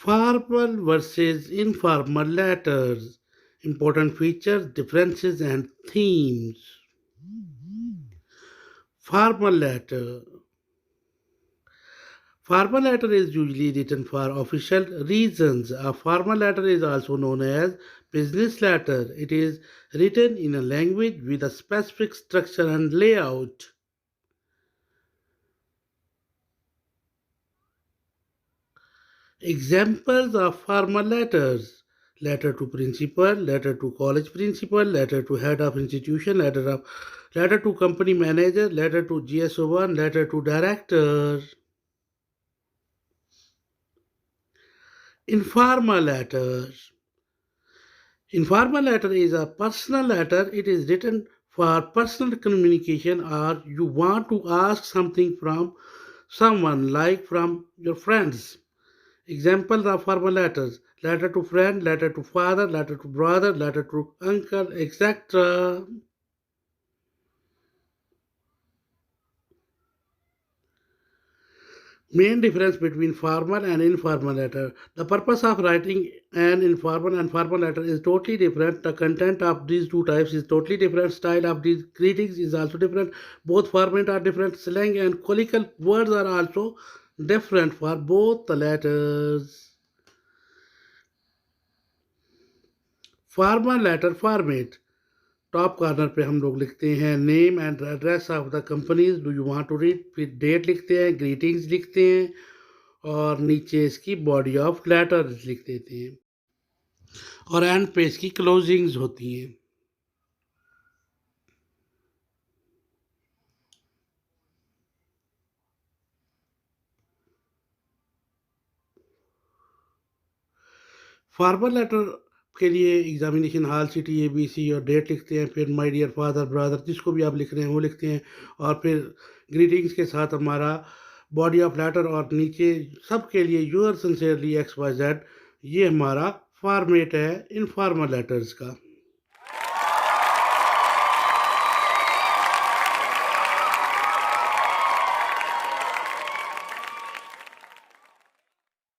Formal versus informal letters. Important features, differences, and themes. Formal letter. Formal letter is usually written for official reasons. A formal letter is also known as business letter. It is written in a language with a specific structure and layout. Examples of formal letters: letter to principal, letter to college principal, letter to head of institution, letter to company manager, letter to GSO1, letter to director. Informal letters. Informal letter is a personal letter. It is written for personal communication or you want to ask something from someone like from your friends. Examples of formal letters: letter to friend, letter to father, letter to brother, letter to uncle, etc. Main difference between formal and informal letter. The purpose of writing an informal and formal letter is totally different. The content of these two types is totally different. Style of these greetings is also different. Both format are different. Slang and colloquial words are also different for both the letters. Formal letter format. Top corner पे हम लोग लिखते हैं name and address of the companies do you want to read, फिर date लिखते हैं, greetings लिखते हैं और नीचे इसकी बॉडी ऑफ लेटर्स लिख देते हैं और एंड पे इसकी क्लोजिंग्स होती हैं. फॉर्मल लेटर के लिए एग्जामिनेशन हॉल, सिटी, ABC और डेट लिखते हैं, फिर माय डियर फादर ब्रदर जिसको भी आप लिख रहे हैं वो लिखते हैं और फिर ग्रीटिंग्स के साथ हमारा बॉडी ऑफ लेटर और नीचे सब के लिए यूअर सिंसियरली XYZ. ये हमारा फॉर्मेट है इनफॉर्मल लेटर्स का.